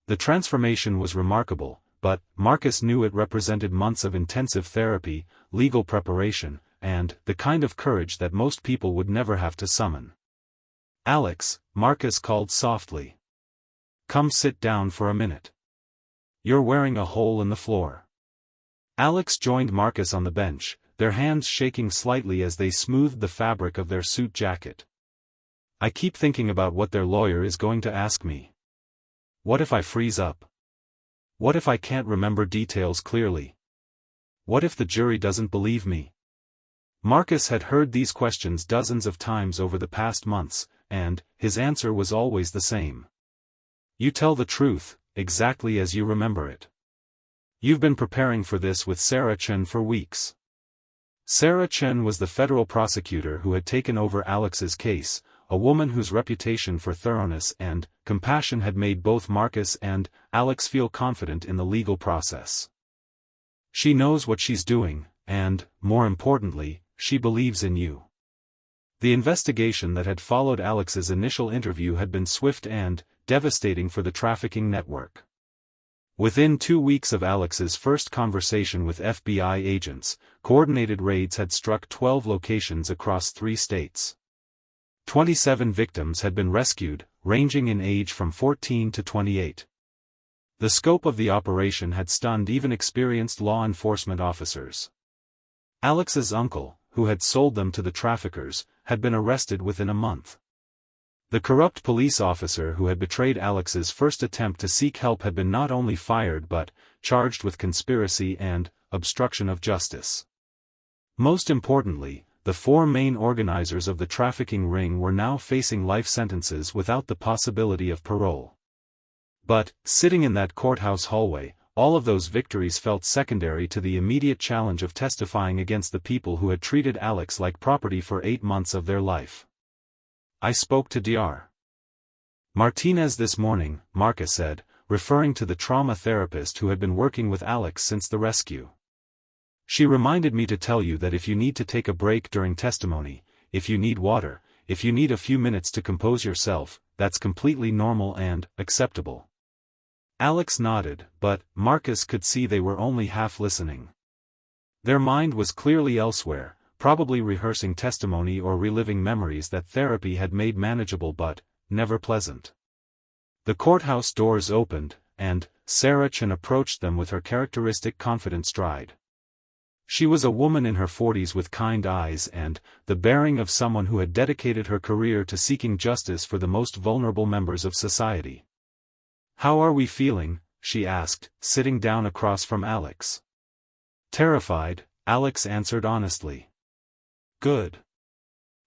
Speaker 1: The transformation was remarkable, but Marcus knew it represented months of intensive therapy, legal preparation, and the kind of courage that most people would never have to summon. Alex, Marcus called softly. Come sit down for a minute. You're wearing a hole in the floor. Alex joined Marcus on the bench, their hands shaking slightly as they smoothed the fabric of their suit jacket. I keep thinking about what their lawyer is going to ask me. What if I freeze up? What if I can't remember details clearly? What if the jury doesn't believe me? Marcus had heard these questions dozens of times over the past months, and his answer was always the same. You tell the truth, exactly as you remember it. You've been preparing for this with Sarah Chen for weeks. Sarah Chen was the federal prosecutor who had taken over Alex's case, a woman whose reputation for thoroughness and compassion had made both Marcus and Alex feel confident in the legal process. She knows what she's doing, and, more importantly, she believes in you. The investigation that had followed Alex's initial interview had been swift and devastating for the trafficking network. Within 2 weeks of Alex's first conversation with FBI agents, coordinated raids had struck 12 locations across 3 states. 27 victims had been rescued, ranging in age from 14 to 28. The scope of the operation had stunned even experienced law enforcement officers. Alex's uncle, who had sold them to the traffickers, had been arrested within a month. The corrupt police officer who had betrayed Alex's first attempt to seek help had been not only fired but charged with conspiracy and obstruction of justice. Most importantly, the 4 main organizers of the trafficking ring were now facing life sentences without the possibility of parole. But, sitting in that courthouse hallway, all of those victories felt secondary to the immediate challenge of testifying against the people who had treated Alex like property for 8 months of their life. I spoke to Dr. Martinez this morning, Marcus said, referring to the trauma therapist who had been working with Alex since the rescue. She reminded me to tell you that if you need to take a break during testimony, if you need water, if you need a few minutes to compose yourself, that's completely normal and acceptable. Alex nodded, but Marcus could see they were only half listening. Their mind was clearly elsewhere, probably rehearsing testimony or reliving memories that therapy had made manageable but never pleasant. The courthouse doors opened, and Sarah Chen approached them with her characteristic confident stride. She was a woman in her 40s with kind eyes and the bearing of someone who had dedicated her career to seeking justice for the most vulnerable members of society. "How are we feeling?" she asked, sitting down across from Alex. "Terrified," Alex answered honestly. "Good.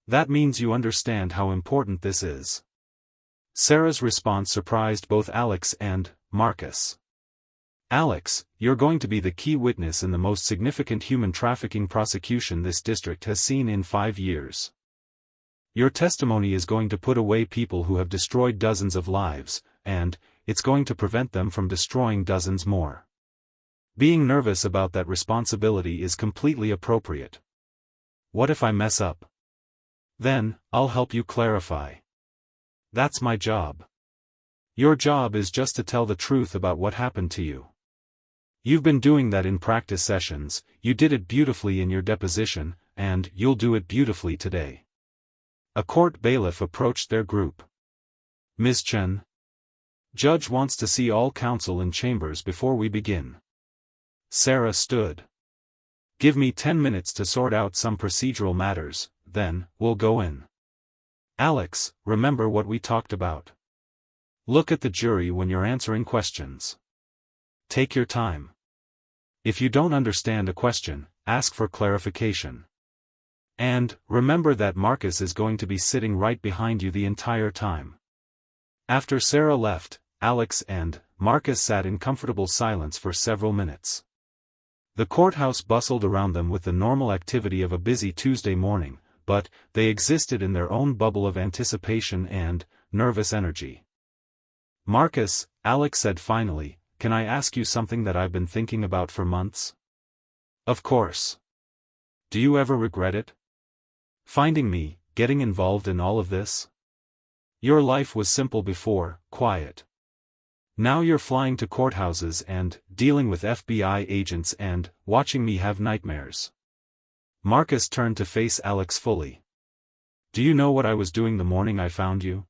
Speaker 1: That means you understand how important this is." Sarah's response surprised both Alex and Marcus. "Alex, you're going to be the key witness in the most significant human trafficking prosecution this district has seen in 5 years. Your testimony is going to put away people who have destroyed dozens of lives, and it's going to prevent them from destroying dozens more. Being nervous about that responsibility is completely appropriate. What if I mess up? Then, I'll help you clarify. That's my job. Your job is just to tell the truth about what happened to you. You've been doing that in practice sessions, you did it beautifully in your deposition, and you'll do it beautifully today." A court bailiff approached their group. "Ms. Chen. Judge wants to see all counsel in chambers before we begin." Sarah stood. "Give me 10 minutes to sort out some procedural matters, then we'll go in. Alex, remember what we talked about. Look at the jury when you're answering questions. Take your time. If you don't understand a question, ask for clarification. And remember that Marcus is going to be sitting right behind you the entire time." After Sarah left, Alex and Marcus sat in comfortable silence for several minutes. The courthouse bustled around them with the normal activity of a busy Tuesday morning, but they existed in their own bubble of anticipation and nervous energy. "Marcus," Alex said finally, "can I ask you something that I've been thinking about for months?" "Of course. Do you ever regret it? Finding me, getting involved in all of this? Your life was simple before, quiet. Now you're flying to courthouses and dealing with FBI agents and watching me have nightmares." Marcus turned to face Alex fully. "Do you know what I was doing the morning I found you?"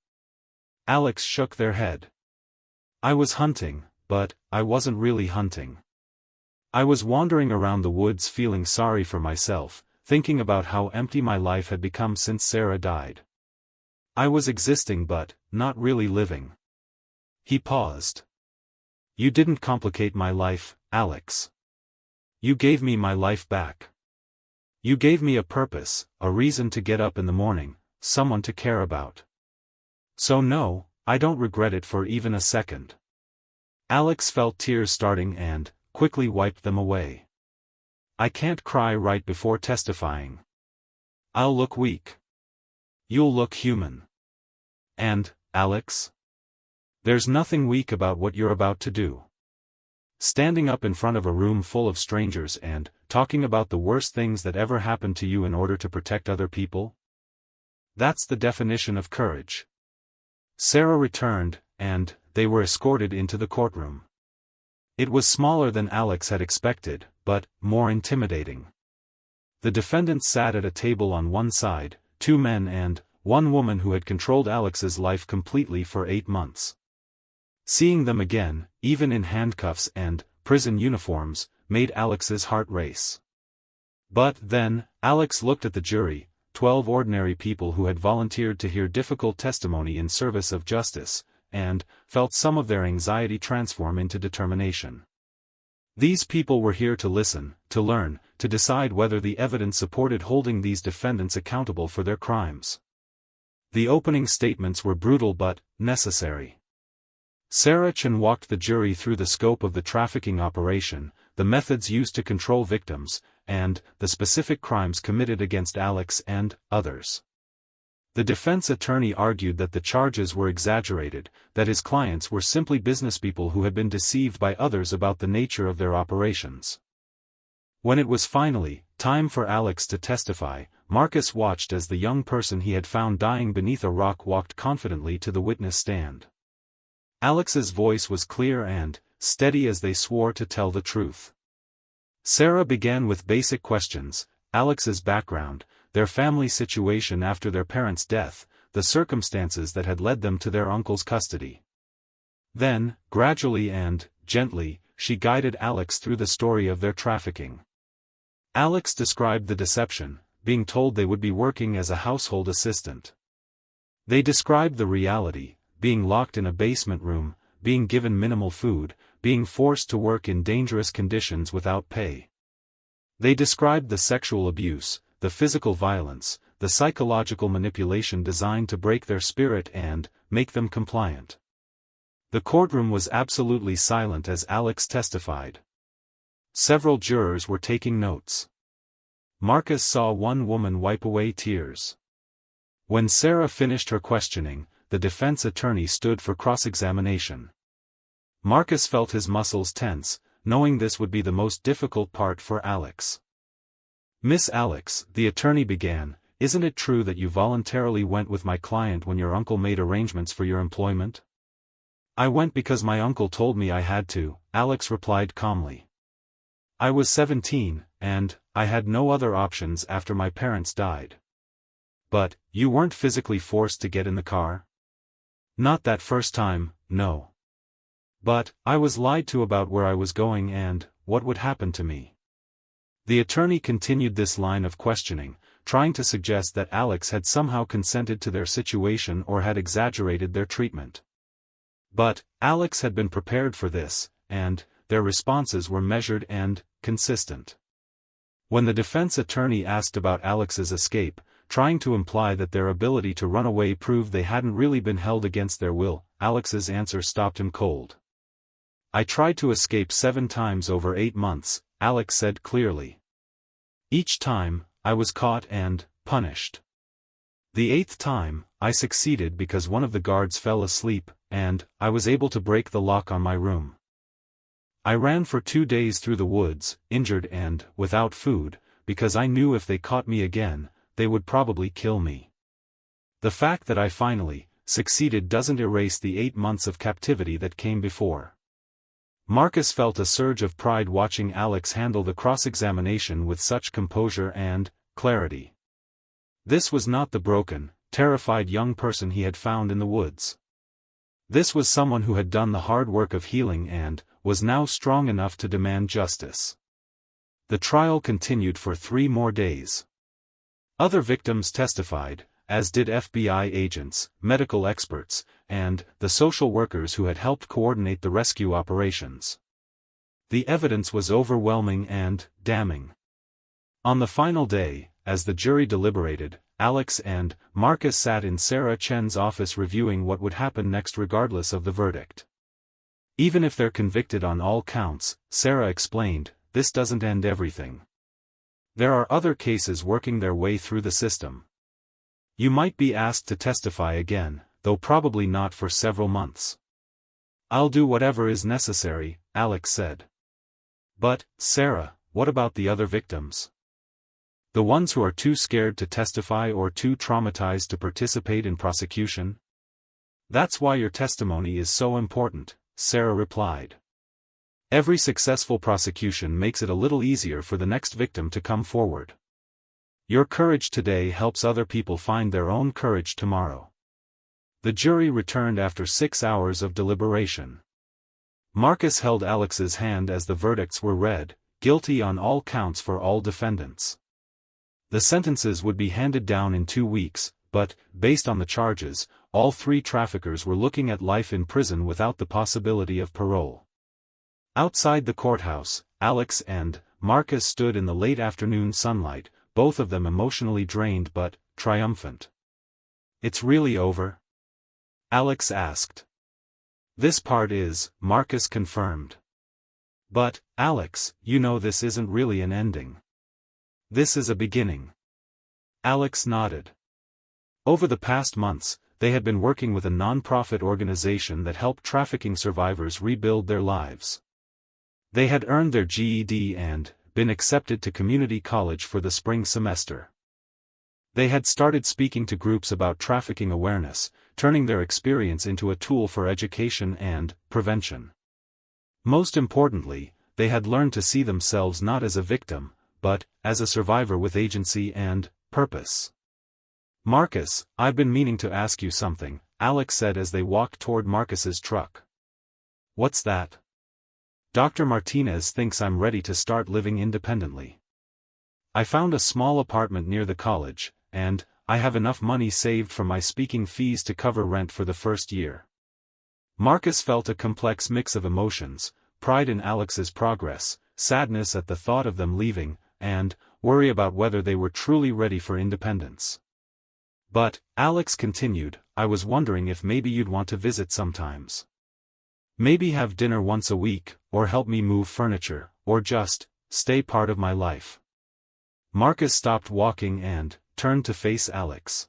Speaker 1: Alex shook their head. "I was hunting, but I wasn't really hunting. I was wandering around the woods feeling sorry for myself, thinking about how empty my life had become since Sarah died. I was existing but not really living." He paused. "You didn't complicate my life, Alex. You gave me my life back. You gave me a purpose, a reason to get up in the morning, someone to care about. So no, I don't regret it for even a second." Alex felt tears starting and quickly wiped them away. "I can't cry right before testifying. I'll look weak. You'll look human. And, Alex? There's nothing weak about what you're about to do. Standing up in front of a room full of strangers and talking about the worst things that ever happened to you in order to protect other people? That's the definition of courage." Sarah returned, and they were escorted into the courtroom. It was smaller than Alex had expected, but more intimidating. The defendants sat at a table on one side, 2 men and 1 woman who had controlled Alex's life completely for 8 months. Seeing them again, even in handcuffs and prison uniforms, made Alex's heart race. But then, Alex looked at the jury, 12 ordinary people who had volunteered to hear difficult testimony in service of justice, and felt some of their anxiety transform into determination. These people were here to listen, to learn, to decide whether the evidence supported holding these defendants accountable for their crimes. The opening statements were brutal but necessary. Sarah Chen walked the jury through the scope of the trafficking operation, the methods used to control victims, and the specific crimes committed against Alex and others. The defense attorney argued that the charges were exaggerated, that his clients were simply businesspeople who had been deceived by others about the nature of their operations. When it was finally time for Alex to testify, Marcus watched as the young person he had found dying beneath a rock walked confidently to the witness stand. Alex's voice was clear and steady as they swore to tell the truth. Sarah began with basic questions: Alex's background, their family situation after their parents' death, the circumstances that had led them to their uncle's custody. Then, gradually and gently, she guided Alex through the story of their trafficking. Alex described the deception, being told they would be working as a household assistant. They described the reality, being locked in a basement room, being given minimal food, being forced to work in dangerous conditions without pay. They described the sexual abuse, the physical violence, the psychological manipulation designed to break their spirit and make them compliant. The courtroom was absolutely silent as Alex testified. Several jurors were taking notes. Marcus saw one woman wipe away tears. When Sarah finished her questioning, the defense attorney stood for cross-examination. Marcus felt his muscles tense, knowing this would be the most difficult part for Alex. "Miss Alex," the attorney began, "isn't it true that you voluntarily went with my client when your uncle made arrangements for your employment?" "I went because my uncle told me I had to," Alex replied calmly. "I was 17, and I had no other options after my parents died." "But, you weren't physically forced to get in the car?" "Not that first time, no. But, I was lied to about where I was going and what would happen to me." The attorney continued this line of questioning, trying to suggest that Alex had somehow consented to their situation or had exaggerated their treatment. But, Alex had been prepared for this, and their responses were measured and consistent. When the defense attorney asked about Alex's escape, trying to imply that their ability to run away proved they hadn't really been held against their will, Alex's answer stopped him cold. "I tried to escape 7 times over 8 months, Alex said clearly. "Each time, I was caught and punished. The 8th time, I succeeded because one of the guards fell asleep, and I was able to break the lock on my room. I ran for 2 days through the woods, injured and without food, because I knew if they caught me again, they would probably kill me. The fact that I finally succeeded doesn't erase the 8 months of captivity that came before." Marcus felt a surge of pride watching Alex handle the cross-examination with such composure and clarity. This was not the broken, terrified young person he had found in the woods. This was someone who had done the hard work of healing and was now strong enough to demand justice. The trial continued for 3 more days. Other victims testified, as did FBI agents, medical experts, and the social workers who had helped coordinate the rescue operations. The evidence was overwhelming and damning. On the final day, as the jury deliberated, Alex and Marcus sat in Sarah Chen's office reviewing what would happen next regardless of the verdict. "Even if they're convicted on all counts," Sarah explained, "this doesn't end everything. There are other cases working their way through the system. You might be asked to testify again, though probably not for several months." "I'll do whatever is necessary," Alex said. "But, Sarah, what about the other victims? The ones who are too scared to testify or too traumatized to participate in prosecution?" "That's why your testimony is so important," Sarah replied. "Every successful prosecution makes it a little easier for the next victim to come forward. Your courage today helps other people find their own courage tomorrow." The jury returned after 6 hours of deliberation. Marcus held Alex's hand as the verdicts were read, guilty on all counts for all defendants. The sentences would be handed down in 2 weeks, but, based on the charges, all 3 traffickers were looking at life in prison without the possibility of parole. Outside the courthouse, Alex and Marcus stood in the late afternoon sunlight, both of them emotionally drained but triumphant. "It's really over?" Alex asked. "This part is," Marcus confirmed. "But, Alex, you know this isn't really an ending. This is a beginning." Alex nodded. Over the past months, they had been working with a non-profit organization that helped trafficking survivors rebuild their lives. They had earned their GED and been accepted to community college for the spring semester. They had started speaking to groups about trafficking awareness, turning their experience into a tool for education and prevention. Most importantly, they had learned to see themselves not as a victim, but as a survivor with agency and purpose. "Marcus, I've been meaning to ask you something," Alex said as they walked toward Marcus's truck. "What's that?" "Dr. Martinez thinks I'm ready to start living independently. I found a small apartment near the college, and I have enough money saved from my speaking fees to cover rent for the first year." Marcus felt a complex mix of emotions: pride in Alex's progress, sadness at the thought of them leaving, and worry about whether they were truly ready for independence. "But," Alex continued, "I was wondering if maybe you'd want to visit sometimes. Maybe have dinner once a week, or help me move furniture, or just stay part of my life." Marcus stopped walking and turned to face Alex.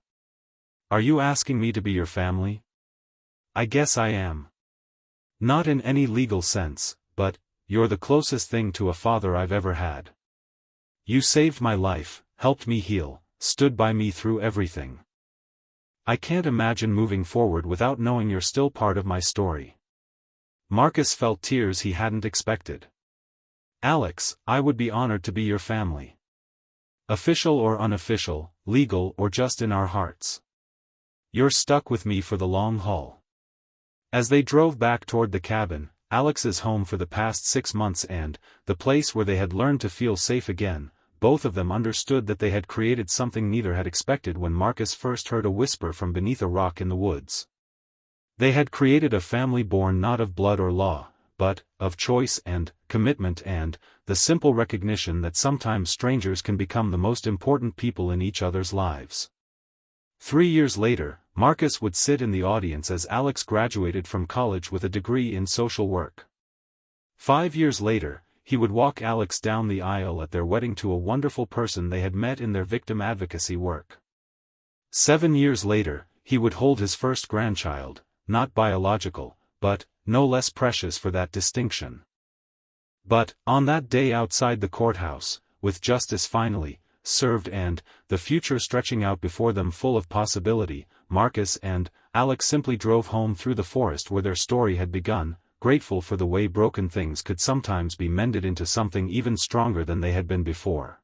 Speaker 1: "Are you asking me to be your family?" "I guess I am. Not in any legal sense, but you're the closest thing to a father I've ever had. You saved my life, helped me heal, stood by me through everything. I can't imagine moving forward without knowing you're still part of my story." Marcus felt tears he hadn't expected. "Alex, I would be honored to be your family. Official or unofficial, legal or just in our hearts. You're stuck with me for the long haul." As they drove back toward the cabin, Alex's home for the past 6 months and the place where they had learned to feel safe again, both of them understood that they had created something neither had expected when Marcus first heard a whisper from beneath a rock in the woods. They had created a family born not of blood or law, but of choice and commitment and the simple recognition that sometimes strangers can become the most important people in each other's lives. 3 years later, Marcus would sit in the audience as Alex graduated from college with a degree in social work. 5 years later, he would walk Alex down the aisle at their wedding to a wonderful person they had met in their victim advocacy work. 7 years later, he would hold his first grandchild, not biological, but no less precious for that distinction. But, on that day outside the courthouse, with justice finally served and the future stretching out before them full of possibility, Marcus and Alex simply drove home through the forest where their story had begun, grateful for the way broken things could sometimes be mended into something even stronger than they had been before.